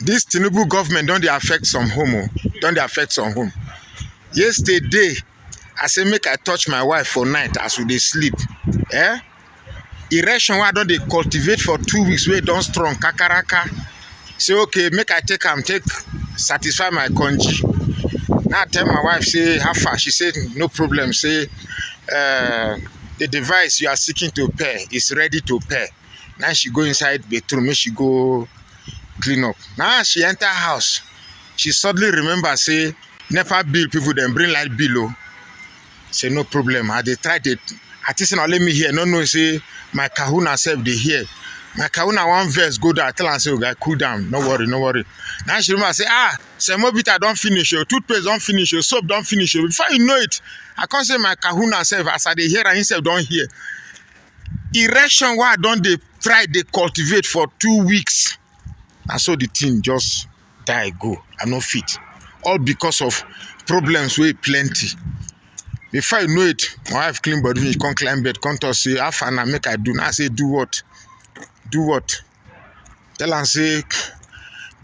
This Tinubu government don't they affect some home? Don't they affect some home? Yesterday, I say make I touch my wife for night as we dey sleep. Erection why don't they cultivate for 2 weeks? We don't strong kakaraka. Say okay, make I take satisfy my conji. Now I tell my wife say how far? She said no problem. Say the device you are seeking to pay is ready to pay. Now she go inside bedroom, make she go clean up. Now she enter house. She suddenly remember say NEPA bill people then bring light bill. Say no problem. I they try to artisan let me hear. No say my kahuna self they hear. My kahuna one verse go there. Tell her say okay, cool down. No worry. Now she remember say semovita don't finish your toothpaste don't finish your soap don't finish your. Before you know it, I can't say my kahuna self as I they hear and himself don't hear. Erection why don't they try they cultivate for 2 weeks? And so the thing just die go. I'm not fit. All because of problems with plenty. Before you know it, my wife clean body, she can't climb bed, can't talk, say, how far now make I do? Now I say, do what? Do what? Tell her, say,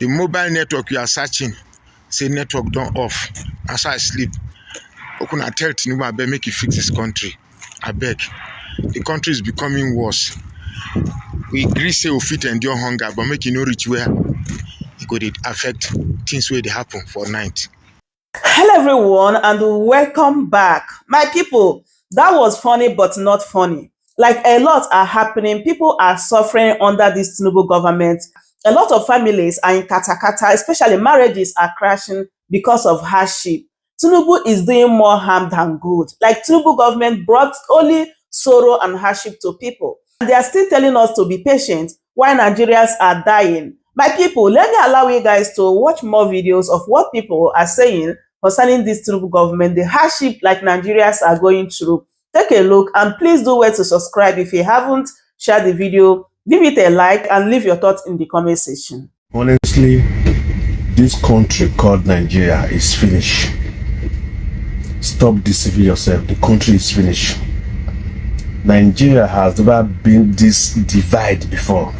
the mobile network you are searching, say network don't off. That's why I sleep. How can I tell Tinubu, I beg, make you fix this country? I beg. The country is becoming worse. We agree say we fit endure hunger, but make you no reach where it could affect things where they happen for night. Hello everyone and welcome back. My people, that was funny but not funny. Like a lot are happening. People are suffering under this Tinubu government. A lot of families are in katakata, especially marriages are crashing because of hardship. Tinubu is doing more harm than good. Like Tinubu government brought only sorrow and hardship to people. And they are still telling us to be patient while Nigerians are dying. My people, let me allow you guys to watch more videos of what people are saying concerning this Tinubu government, the hardship like Nigerians are going through. Take a look and please do well to subscribe if you haven't shared the video. Give it a like and leave your thoughts in the comment section. Honestly, this country called Nigeria is finished. Stop deceiving yourself. The country is finished. Nigeria has never been this divided before.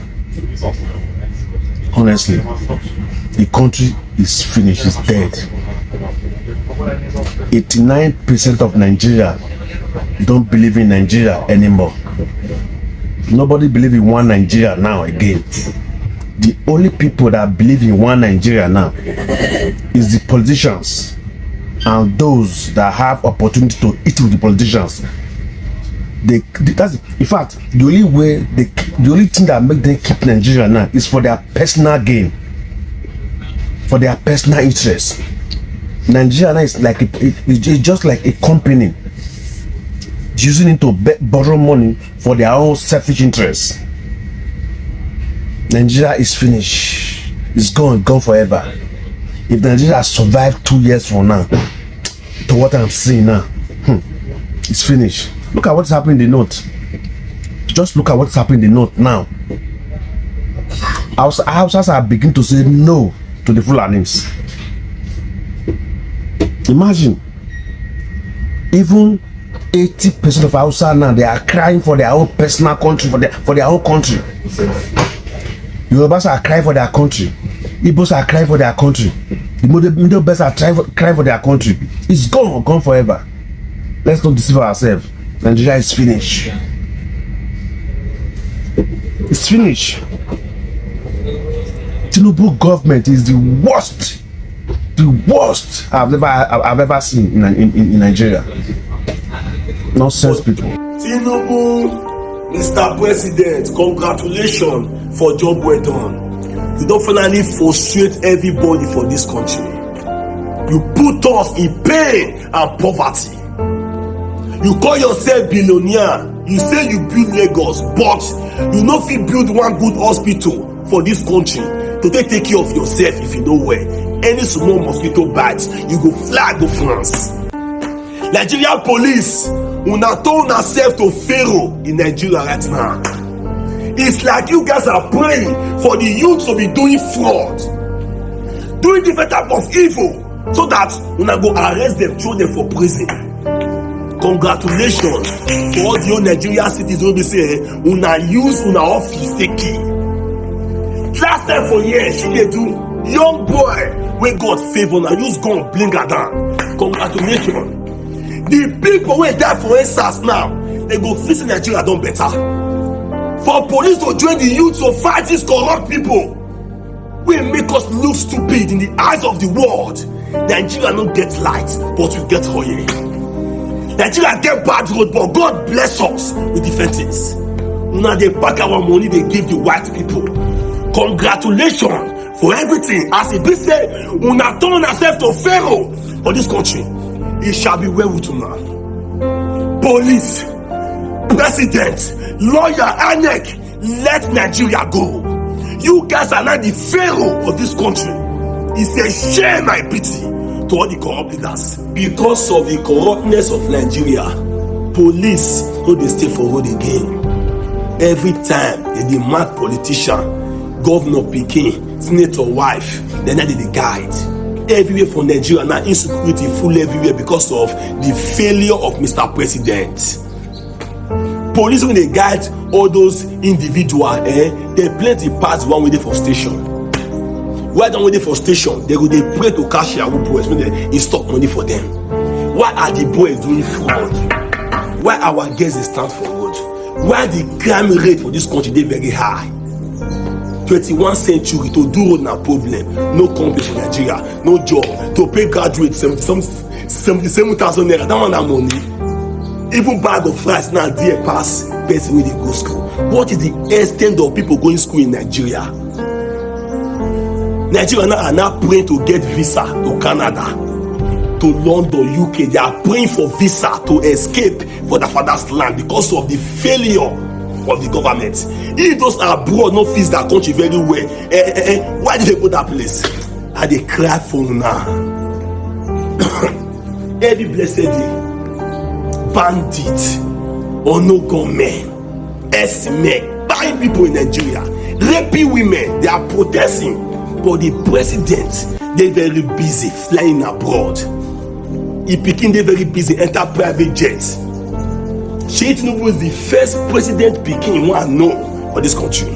Honestly, the country is finished, it's dead. 89% of Nigeria don't believe in Nigeria anymore. Nobody believes in one Nigeria now again. The only people that believe in one Nigeria now is the politicians and those that have opportunity to eat with the politicians. That's in fact the only thing that make them keep Nigeria now is for their personal gain, for their personal interest. Nigeria now is like it's just like a company using it to borrow money for their own selfish interests. Nigeria is finished. It's gone forever. If Nigeria survived 2 years from now to what I'm seeing now, it's finished. Look at what's happening in the north. Just look at what's happening in the north now. Hausas are beginning to say no to the Fulanis. Imagine, even 80% of Hausa now, they are crying for their own personal country, for their own country. Yorubas are crying for their country. Igbos are crying for their country. The Middle Belts are crying for their country. It's gone forever. Let's not deceive ourselves. Nigeria is finished. It's finished. Tinubu government is the worst I've ever seen in Nigeria. Nonsense people. Tinubu, Mr. President, congratulations for job well done. You don't finally frustrate everybody for this country. You put us in pain and poverty. You call yourself billionaire. You say you build Lagos, but you no fit build one good hospital for this country to take care of yourself if you know where. Any small mosquito bite, you go fly go France. Nigeria police, una turn yourself to Pharaoh in Nigeria right now. It's like you guys are praying for the youth to be doing fraud, doing different type of evil, so that una go arrest them, throw them for prison. Congratulations to all the Nigerian citizens wey be say una use una office take key. Last time for years, she dey do young boy wey God favour na use gun bring her down. Congratulations. The people wey die for EndSARS now, they go feel say Nigeria don better. For police to join the youth to fight these corrupt people wey make us look stupid in the eyes of the world. Nigeria no get light, but we get oil. Nigeria get bad road, but God bless us with different things. Now they pack our money, they give the white people. Congratulations for everything. As it be say, una turn ourselves to Pharaoh for this country. It shall be well with una. Police, president, lawyer, INEC, let Nigeria go. You guys are not the Pharaoh of this country. It's a shame, I pity, to all the corrupt leaders. Because of the corruptness of Nigeria, police no dey stay for road again. Every time they demand politician, governor pikin, senator wife, then they dey guide. Everywhere for Nigeria now, insecurity full everywhere because of the failure of Mr. President. Police when they guide all those individuals, they plenty pass one way for station. Why don't wait for station? They go they pray to cash Yahoo boys when they stop money for them. Why are the boys doing fraud? Why our girls stand for road? Why the crime rate for this country they very high? 21st century to do road na problem. No company for Nigeria, no job. To pay graduates 77,000 naira. That one na money. Even bag of rice now there pass person wey dey go school. What is the extent of people going school in Nigeria? Nigeria now are now praying to get visa to Canada, to London, UK. They are praying for visa to escape for their father's land because of the failure of the government. If those abroad no fix their country very well, why did they go that place? And they cry for now. Every blessed day, bandit or no gunmen, S-men, buying people in Nigeria, raping women, they are protesting. But the president, they very busy flying abroad. He pikin they very busy enter private jets. Tinubu was the first president pikin I know for this country.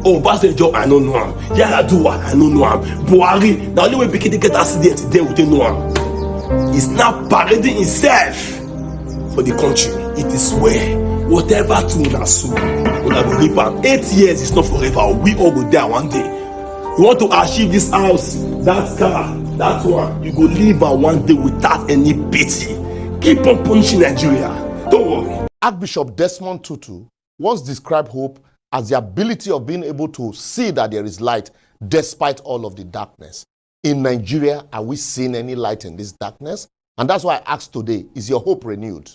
Oh, Obasanjo, I don't know him. Yar'Adua, I don't know him. Buhari, the only way pikin they get accident, they will know him. He's now parading himself for the country. It is where whatever to una so, una go reap am. 8 years is not forever. We all go there one day. You want to achieve this house, that car, that one, you go live out one day without any pity. Keep on punishing Nigeria. Don't worry. Archbishop Desmond Tutu once described hope as the ability of being able to see that there is light despite all of the darkness. In Nigeria, are we seeing any light in this darkness? And that's why I asked today, is your hope renewed?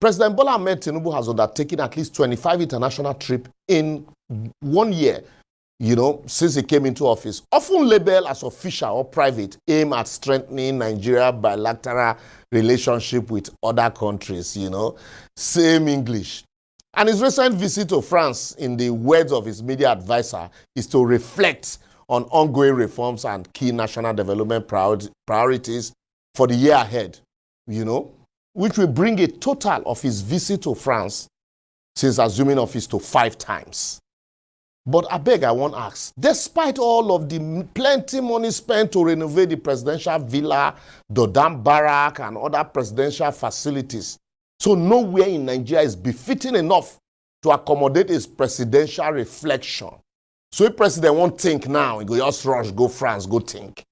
President Bola Ahmed Tinubu has undertaken at least 25 international trips in 1 year, since he came into office, often labeled as official or private, aim at strengthening Nigeria's bilateral relationship with other countries, same English. And his recent visit to France, in the words of his media advisor, is to reflect on ongoing reforms and key national development priorities for the year ahead, which will bring a total of his visit to France since assuming office to 5 times. But I beg, I want to ask, despite all of the plenty money spent to renovate the presidential villa, the dam barrack, and other presidential facilities, so nowhere in Nigeria is befitting enough to accommodate his presidential reflection. So if president won't think now, he go just rush, go France, go think.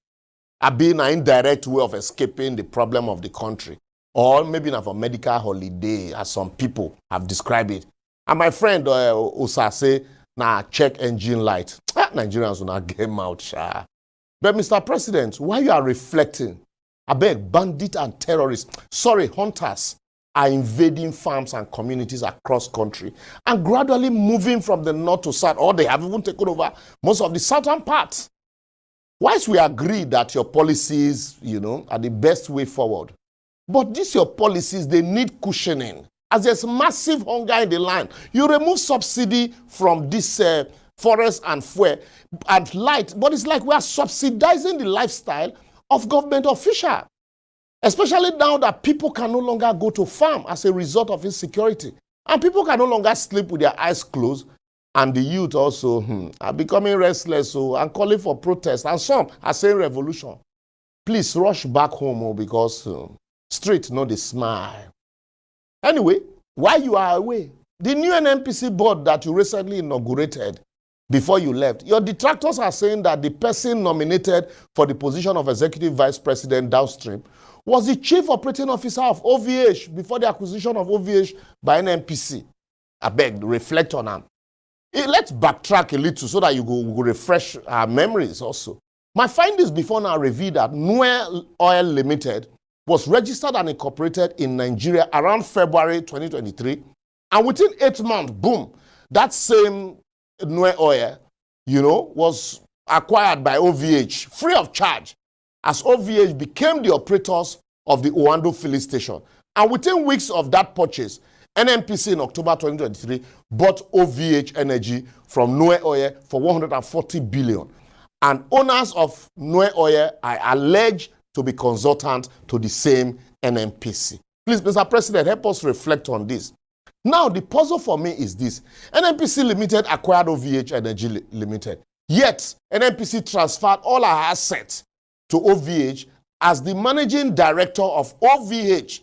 I've been an indirect way of escaping the problem of the country. Or maybe not for medical holiday, as some people have described it. And my friend Osa say, check engine light. Nigerians will not get him out. But Mr. President, while you are reflecting, I beg, bandits and terrorists, hunters, are invading farms and communities across country and gradually moving from the north to south, or they have even taken over most of the southern parts. Whilst we agree that your policies, are the best way forward, but these your policies, they need cushioning. As there's massive hunger in the land, you remove subsidy from this forest and fuel and light, but it's like we are subsidizing the lifestyle of government officials, especially now that people can no longer go to farm as a result of insecurity, and people can no longer sleep with their eyes closed And the youth also are becoming restless and calling for protest. And some are saying revolution. Please rush back home because street no dey smile. Anyway, while you are away, the new NNPC board that you recently inaugurated before you left, your detractors are saying that the person nominated for the position of executive vice president downstream was the chief operating officer of OVH before the acquisition of OVH by NNPC. I beg, reflect on them. Let's backtrack a little so that you go refresh our memories also. My findings before now reveal that Nue Oil Limited was registered and incorporated in Nigeria around February 2023. And within 8 months, boom, that same Nue Oil, was acquired by OVH free of charge as OVH became the operators of the Owando filling station. And within weeks of that purchase, NNPC in October 2023 bought OVH Energy from Nue Oil for 140 billion. And owners of Nue Oil are alleged to be consultants to the same NNPC. Please, Mr. President, help us reflect on this. Now, the puzzle for me is this. NNPC Limited acquired OVH Energy Limited. Yet, NNPC transferred all our assets to OVH as the managing director of OVH.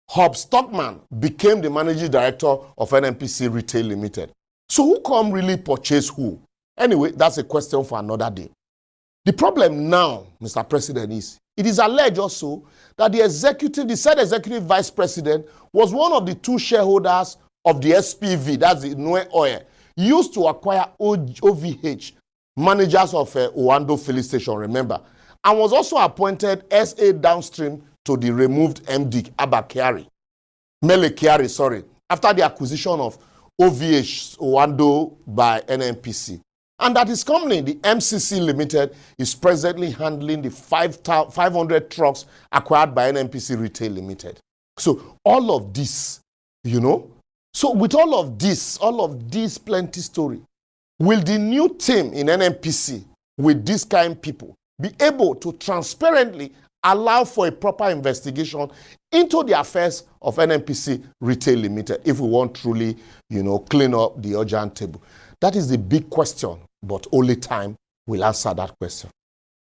Hub Stockman became the managing director of NNPC Retail Limited. So who come really purchase who? Anyway, that's a question for another day. The problem now, Mr. President, is it is alleged also that the said executive vice president was one of the 2 shareholders of the SPV, that's the Nue Oil, used to acquire OVH, managers of Owando filling station, remember, and was also appointed SA downstream to the removed MD Mele Kyari, after the acquisition of OVH Owando by NNPC. And that his company, the MCC Limited, is presently handling the 500 trucks acquired by NNPC Retail Limited. So all of this, so with all of this plenty story, will the new team in NNPC with this kind of people be able to transparently allow for a proper investigation into the affairs of NNPC Retail Limited if we want truly, clean up the urgent table? That is the big question, but only time will answer that question.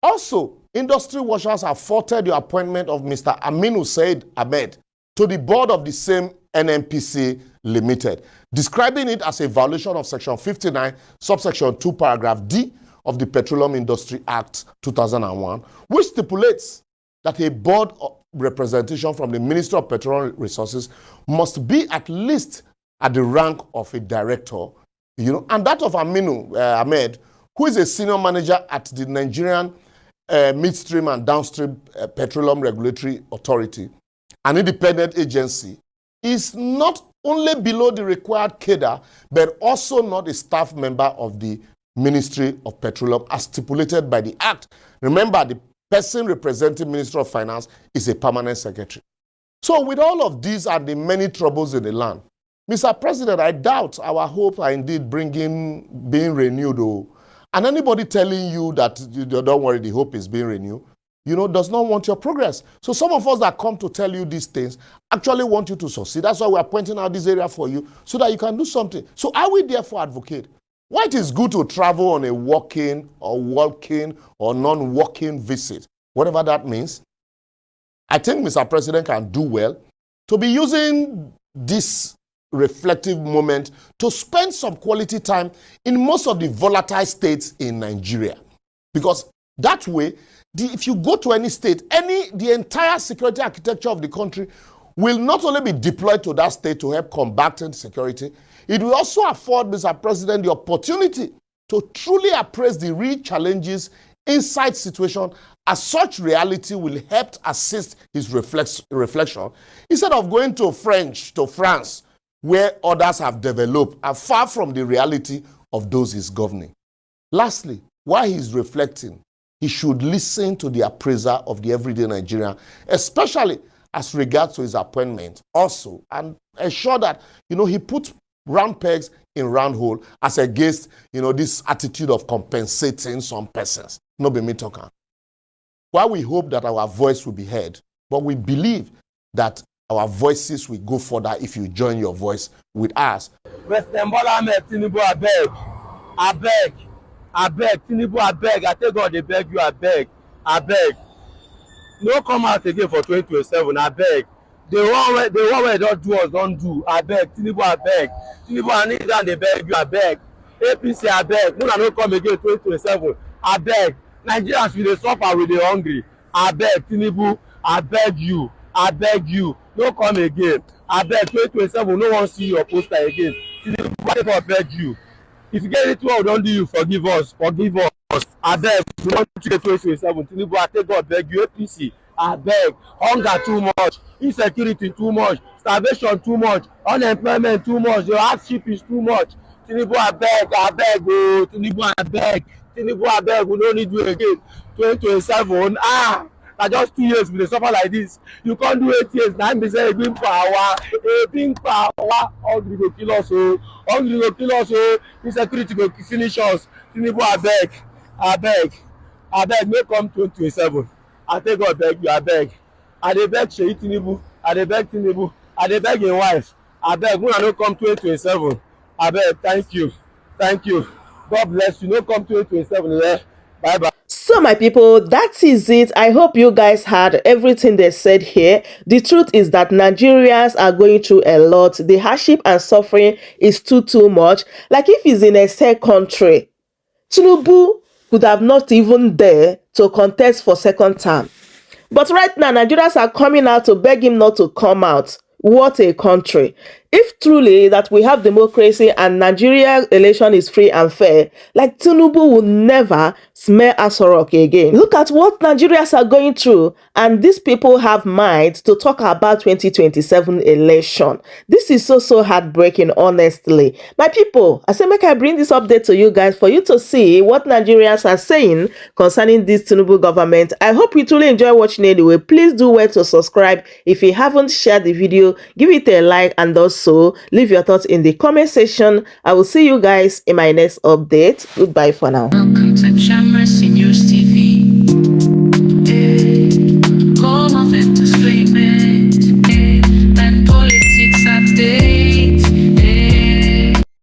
Also, industry watchers have faulted the appointment of Mr. Aminu Said Ahmed to the board of the same NNPC Limited, describing it as a violation of Section 59, subsection 2, paragraph D of the Petroleum Industry Act 2001, which stipulates that a board representation from the Ministry of Petroleum Resources must be at least at the rank of a director, and that of Aminu Ahmed, who is a senior manager at the Nigerian Midstream and Downstream Petroleum Regulatory Authority, an independent agency, is not only below the required cadre, but also not a staff member of the Ministry of Petroleum as stipulated by the Act. Remember, the person representing Ministry of Finance is a permanent secretary. So with all of these and the many troubles in the land, Mr. President, I doubt our hopes are indeed being renewed. And anybody telling you that, don't worry, the hope is being renewed, does not want your progress. So some of us that come to tell you these things actually want you to succeed. That's why we are pointing out this area for you so that you can do something. So are we therefore advocate? Why it is good to travel on a walking or non-walking visit, whatever that means? I think Mr. President can do well to be using this reflective moment to spend some quality time in most of the volatile states in Nigeria. Because that way, if you go to any state, the entire security architecture of the country will not only be deployed to that state to help combat insecurity, it will also afford Mr. President the opportunity to truly appraise the real challenges inside situation, as such reality will help assist his reflection instead of going to France, where others have developed and far from the reality of those he's governing. Lastly, while he's reflecting, he should listen to the appraiser of the everyday Nigerian, especially as regards to his appointment also, and ensure that, he put round pegs in round hole as against, this attitude of compensating some persons. No be me talking. While we hope that our voice will be heard, but we believe that our voices will go further if you join your voice with us. President Bola Ahmed Tinubu, abeg, Tinubu, abeg, I tell God, dey beg you, abeg, no come out again for 2027, abeg. The one wey don do us don do, abeg, Tinubu, abeg, Tinubu, I need am, dey beg you, abeg. APC, abeg, una no come again 2027, abeg. Nigerians, we dey suffer, we dey hungry, abeg, Tinubu, abeg you, no come again, abeg. 2027, no wan see your poster again, Tinubu, I beg you. If you get anything we don do you, forgive us, abeg. We want to get 2027, Tinubu, I take God beg you. APC, abeg. Hunger too much, insecurity too much, starvation too much, unemployment too much, your hardship is too much. Tinubu, abeg, oh, Tinubu, abeg, we no need you again. 2027, na just 2 years we dey suffer like this. You come do 8 years, na im be say ebi ń pa àwa, hungry go kill us o, insecurity go finish us. Tinubu, abeg, no come 2027. I take God beg you, abeg. I dey beg Seyi Tinubu, I dey beg Tinubu, I dey beg im wife, abeg, una no come 2027, abeg. Thank you, God bless you. No come 2027, yeah. Bye bye. So my people, that is it. I hope you guys heard everything they said here. The truth is that Nigerians are going through a lot. The hardship and suffering is too much. Like if it's in a said country, Tinubu could have not even dare to contest for second term. But right now, Nigerians are coming out to beg him not to come out. What a country. If truly that we have democracy and Nigeria election is free and fair, like Tinubu will never smell Asorok again. Look at what Nigerians are going through, and these people have mind to talk about 2027 election. This is so heartbreaking, honestly. My people, I say make I bring this update to you guys for you to see what Nigerians are saying concerning this Tinubu government. I hope you truly enjoy watching anyway. Please do well to subscribe. If you haven't shared the video, give it a like, and also leave your thoughts in the comment section. I will see you guys in my next update. Goodbye for now. Welcome to Chamress News TV.